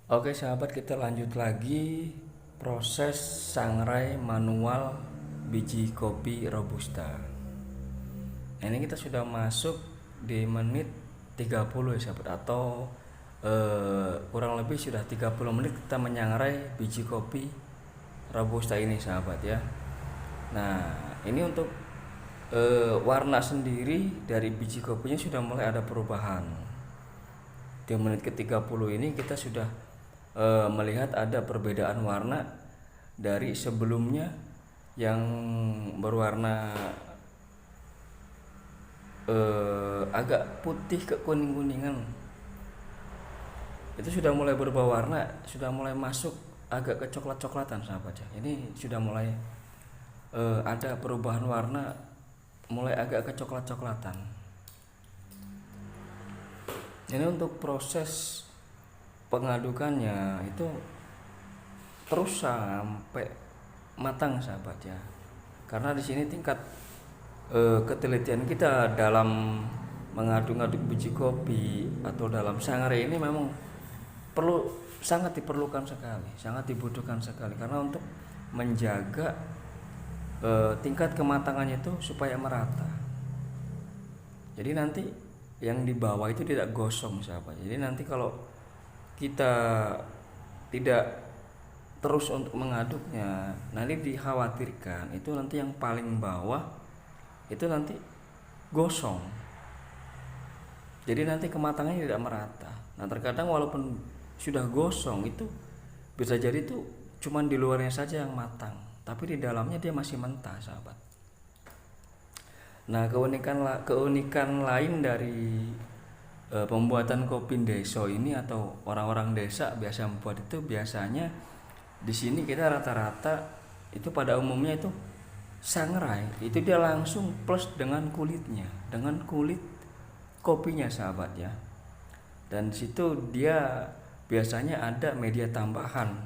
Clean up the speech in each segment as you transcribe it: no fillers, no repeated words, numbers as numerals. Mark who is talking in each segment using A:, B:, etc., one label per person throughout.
A: Oke sahabat, kita lanjut lagi proses sangrai manual biji kopi robusta. Nah, ini kita sudah masuk di menit 30 ya sahabat, atau kurang lebih sudah 30 menit kita menyangrai biji kopi robusta ini sahabat ya. Nah, ini untuk warna sendiri dari biji kopinya sudah mulai ada perubahan. Di menit ke-30 ini kita sudah melihat ada perbedaan warna dari sebelumnya yang berwarna agak putih ke kuning-kuningan. Itu sudah mulai berubah warna, sudah mulai masuk agak ke coklat-coklatan sahabat ya. Ini sudah mulai ada perubahan warna, mulai agak ke coklat-coklatan. Ini untuk proses pengadukannya itu terus sampai matang sahabat ya. Karena di sini tingkat ketelitian kita dalam mengaduk-aduk biji kopi atau dalam sangrai ini memang perlu, sangat diperlukan sekali, sangat dibutuhkan sekali, karena untuk menjaga tingkat kematangannya itu supaya merata. Jadi nanti yang di bawah itu tidak gosong sahabat. Jadi nanti kalau kita tidak terus untuk mengaduknya, nanti dikhawatirkan itu nanti yang paling bawah itu nanti gosong. Jadi nanti kematangannya tidak merata. Nah, terkadang walaupun sudah gosong itu bisa jadi itu cuman di luarnya saja yang matang, tapi di dalamnya dia masih mentah sahabat. Nah, keunikan lain dari pembuatan kopi deso ini, atau orang-orang desa biasa membuat itu, biasanya di sini kita rata-rata itu pada umumnya itu sangrai itu dia langsung plus dengan kulitnya, dengan kulit kopinya sahabat ya. Dan situ dia biasanya ada media tambahan,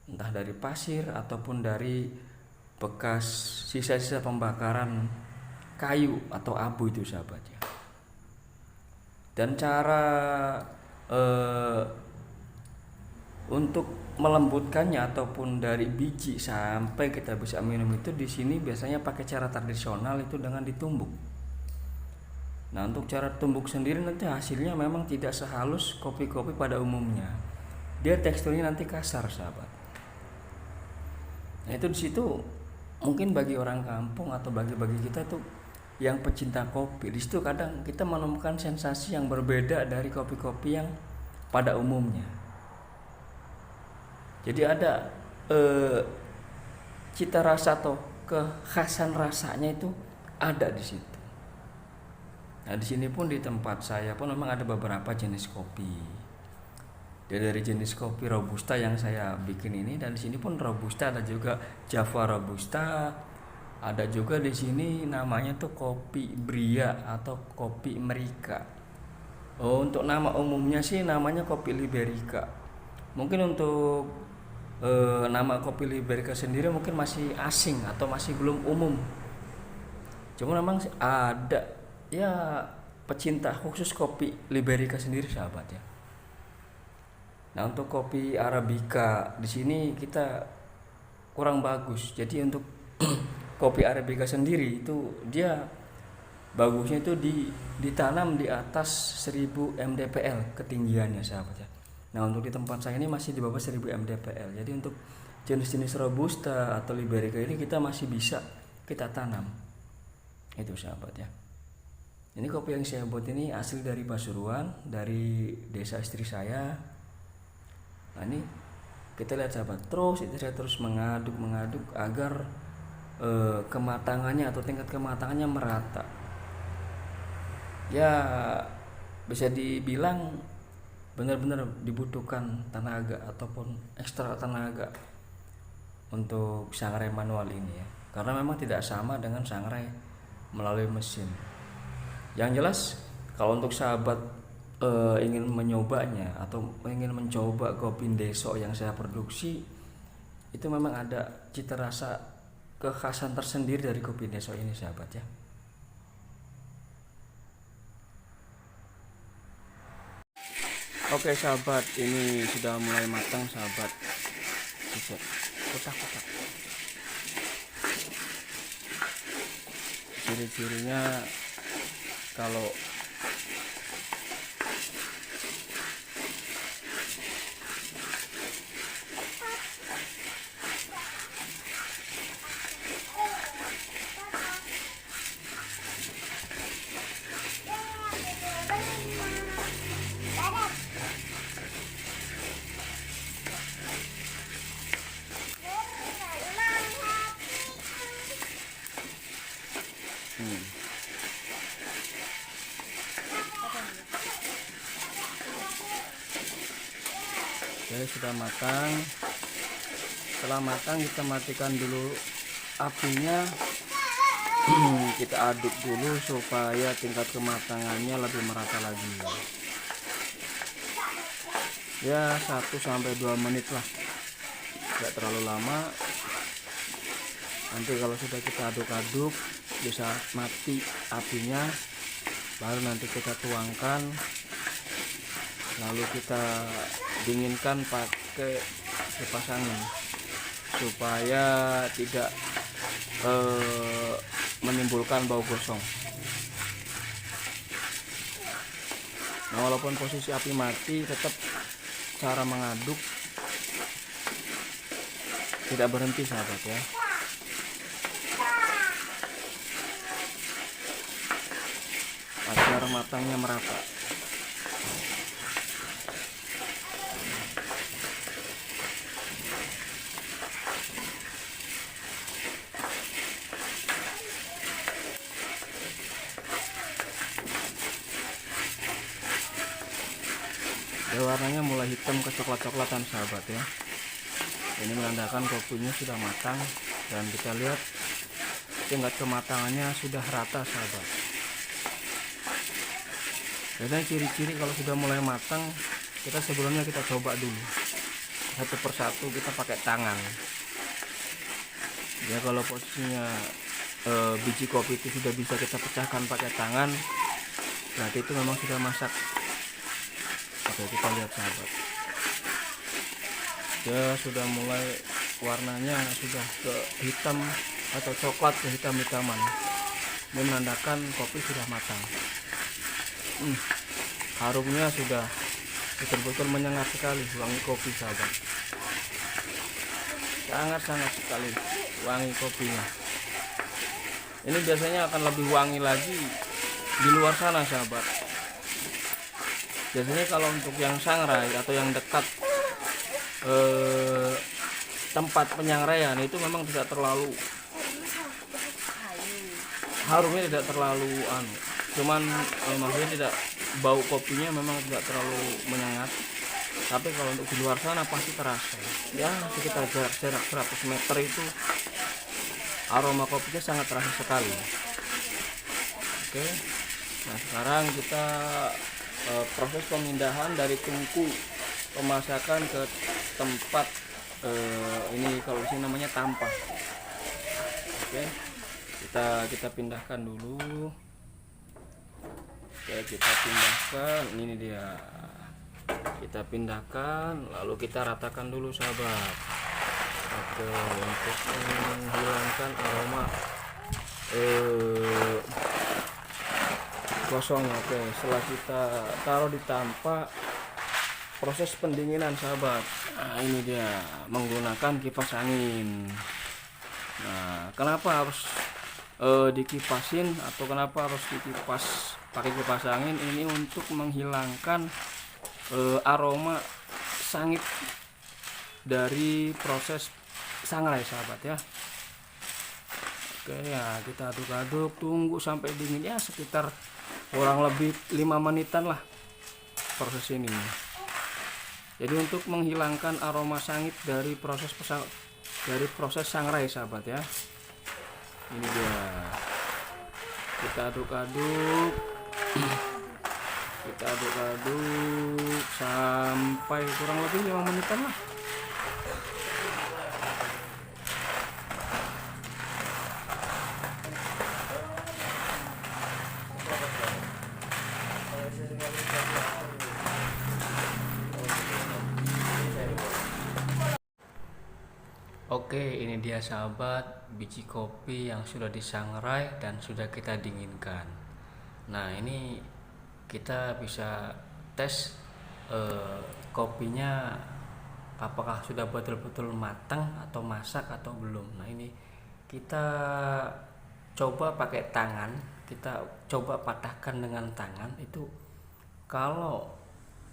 A: entah dari pasir ataupun dari bekas sisa-sisa pembakaran kayu atau abu itu sahabat ya. Dan cara untuk melembutkannya ataupun dari biji sampai kita bisa minum itu di sini biasanya pakai cara tradisional, itu dengan ditumbuk. Nah, untuk cara tumbuk sendiri nanti hasilnya memang tidak sehalus kopi-kopi pada umumnya. Dia teksturnya nanti kasar sahabat. Nah, itu di situ mungkin bagi orang kampung atau bagi kita tuh yang pecinta kopi, di situ kadang kita menemukan sensasi yang berbeda dari kopi-kopi yang pada umumnya. Jadi ada cita rasa atau kekhasan rasanya itu ada di situ. Nah, di sini pun di tempat saya pun memang ada beberapa jenis kopi. Dari jenis kopi robusta yang saya bikin ini, dan di sini pun robusta, ada juga Java robusta, ada juga di sini namanya tuh kopi Bria atau kopi Amerika. Oh, untuk nama umumnya sih namanya kopi Liberica. Mungkin untuk nama kopi Liberica sendiri mungkin masih asing atau masih belum umum. Cuma memang ada ya pecinta khusus kopi Liberica sendiri sahabat ya. Nah, untuk kopi Arabica di sini kita kurang bagus. Jadi untuk kopi Arabica sendiri itu dia bagusnya itu ditanam di atas 1000 mdpl ketinggiannya sahabat ya. Nah, untuk di tempat saya ini masih di bawah 1000 mdpl. Jadi untuk jenis-jenis robusta atau Liberica ini kita masih bisa kita tanam. Itu sahabat ya. Ini kopi yang saya buat ini asli dari Pasuruan, dari desa istri saya. Nah, ini kita lihat sahabat, terus itu saya terus mengaduk agar kematangannya atau tingkat kematangannya merata. Ya bisa dibilang benar-benar dibutuhkan tenaga ataupun ekstra tenaga untuk sangrai manual ini ya, karena memang tidak sama dengan sangrai melalui mesin. Yang jelas kalau untuk sahabat ingin menyobanya atau ingin mencoba kopi deso yang saya produksi, itu memang ada cita rasa kekhasan tersendiri dari kopi deso ini sahabat ya. Oke sahabat, ini sudah mulai matang sahabat. Kotak-kotak. Ciri-cirinya kalau jadi sudah matang. Setelah matang kita matikan dulu apinya. Kita aduk dulu supaya tingkat kematangannya lebih merata lagi. Ya 1-2 menit lah, tidak terlalu lama. Nanti kalau sudah kita aduk-aduk bisa mati apinya, baru nanti kita tuangkan, lalu kita dinginkan pakai kipas angin supaya tidak menimbulkan bau gosong. Nah, walaupun posisi api mati, tetap cara mengaduk tidak berhenti sahabat ya. Agar matangnya merata. Warnanya mulai hitam ke coklat-coklatan sahabat ya. Ini menandakan kopinya sudah matang, dan kita lihat tingkat kematangannya sudah rata sahabat. Dan ciri-ciri kalau sudah mulai matang, kita sebelumnya kita coba dulu satu persatu, kita pakai tangan ya. Kalau posisinya biji kopi itu sudah bisa kita pecahkan pakai tangan, berarti itu memang sudah masak. Oke, kita lihat sahabat, ya sudah mulai warnanya sudah ke hitam atau coklat ke hitam-hitaman. Ini menandakan kopi sudah matang. Harumnya sudah betul-betul menyengat sekali, wangi kopi sahabat, sangat-sangat sekali wangi kopinya. Ini biasanya akan lebih wangi lagi di luar sana sahabat. Biasanya kalau untuk yang sangrai atau yang dekat tempat penyangraian itu memang tidak terlalu, harumnya tidak terlalu cuman maksudnya tidak, bau kopinya memang tidak terlalu menyengat. Tapi kalau untuk di luar sana pasti terasa ya, sekitar jarak 100 meter itu aroma kopinya sangat terasa sekali. Oke, nah sekarang kita proses pemindahan dari tungku pemasakan ke tempat ini, kalau di sini namanya tampah. Oke, kita pindahkan dulu. Oke, kita pindahkan, ini dia, kita pindahkan lalu kita ratakan dulu sahabat. Oke, untuk menghilangkan aroma gosongnya. Oke, setelah kita taruh di tampah, proses pendinginan sahabat. Nah, ini dia menggunakan kipas angin. Nah, kenapa harus dikipasin atau kenapa harus dikipas pakai kipas angin? Ini untuk menghilangkan aroma sangit dari proses sangrai sahabat ya. Oke ya, kita aduk-aduk, tunggu sampai dingin ya, sekitar kurang lebih 5 menitan lah proses ini. Jadi untuk menghilangkan aroma sangit dari proses sangrai sahabat ya. Ini dia, kita aduk-aduk, kita aduk-aduk sampai kurang lebih 5 menitan lah. Oke, ini dia sahabat biji kopi yang sudah disangrai dan sudah kita dinginkan. Nah, ini kita bisa tes kopinya apakah sudah betul-betul matang atau masak atau belum. Nah, ini kita coba pakai tangan, kita coba patahkan dengan tangan. Itu kalau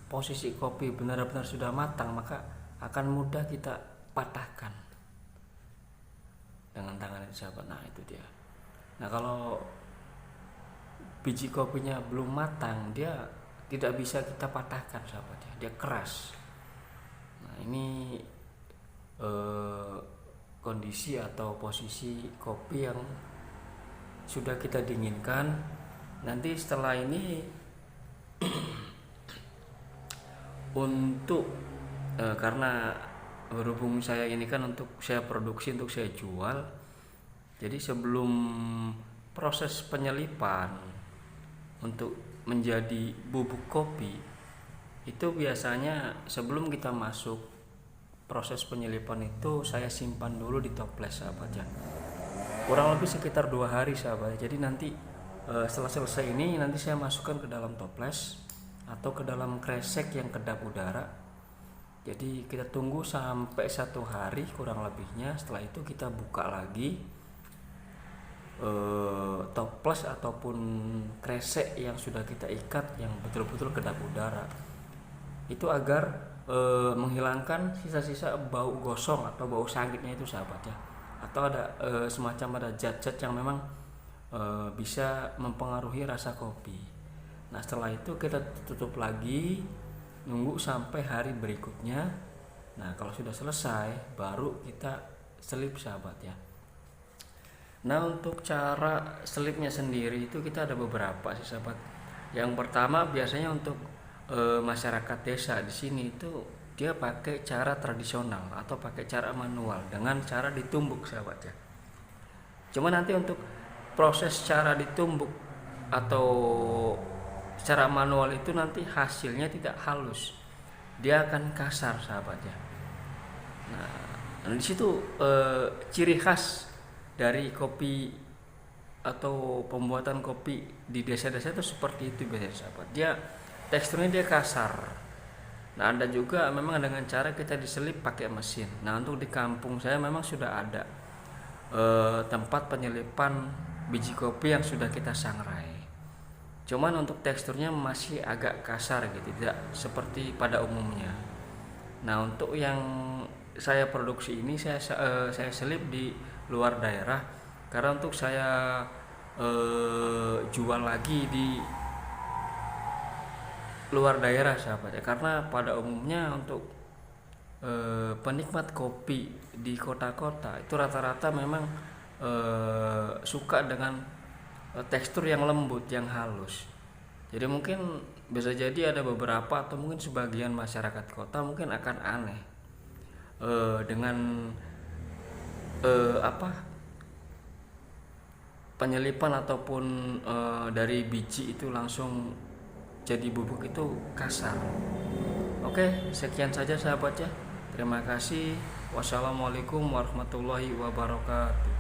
A: posisi kopi benar-benar sudah matang, maka akan mudah kita patahkan dengan tangan itu sahabat. Nah, itu dia. Nah, kalau biji kopinya belum matang, dia tidak bisa kita patahkan sahabat ya, dia keras. Nah, ini kondisi atau posisi kopi yang sudah kita dinginkan. Nanti setelah ini untuk karena berhubung saya ini kan untuk saya produksi, untuk saya jual, jadi sebelum proses penyelipan untuk menjadi bubuk kopi itu biasanya sebelum kita masuk proses penyelipan itu saya simpan dulu di toples sahabat ya, kurang lebih sekitar 2 hari sahabat. Jadi nanti setelah selesai ini nanti saya masukkan ke dalam toples atau ke dalam kresek yang kedap udara. Jadi kita tunggu sampai 1 hari kurang lebihnya. Setelah itu kita buka lagi toples ataupun kresek yang sudah kita ikat yang betul-betul kedap udara, itu agar menghilangkan sisa-sisa bau gosong atau bau sangitnya itu sahabat ya, atau ada semacam ada zat-zat yang memang bisa mempengaruhi rasa kopi. Nah, setelah itu kita tutup lagi, nunggu sampai hari berikutnya. Nah, kalau sudah selesai baru kita selip sahabat ya. Nah, untuk cara selipnya sendiri itu kita ada beberapa sih sahabat. Yang pertama biasanya untuk masyarakat desa di sini itu dia pakai cara tradisional atau pakai cara manual dengan cara ditumbuk sahabat ya. Cuma nanti untuk proses cara ditumbuk atau secara manual itu nanti hasilnya tidak halus, dia akan kasar sahabat ya. Nah, di situ ciri khas dari kopi atau pembuatan kopi di desa-desa itu seperti itu biasanya sahabat. Dia teksturnya dia kasar. Nah, ada juga memang dengan cara kita diselip pakai mesin. Nah, untuk di kampung saya memang sudah ada tempat penyelipan biji kopi yang sudah kita sangrai. Cuman untuk teksturnya masih agak kasar gitu, tidak seperti pada umumnya. Nah, untuk yang saya produksi ini saya selip di luar daerah karena untuk saya jual lagi di luar daerah sahabat ya, karena pada umumnya untuk penikmat kopi di kota-kota itu rata-rata memang suka dengan tekstur yang lembut, yang halus. Jadi mungkin bisa jadi ada beberapa atau mungkin sebagian masyarakat kota mungkin akan aneh dengan penyelipan ataupun dari biji itu langsung jadi bubuk itu kasar. Oke, sekian saja sahabat ya. Terima kasih. Wassalamualaikum warahmatullahi wabarakatuh.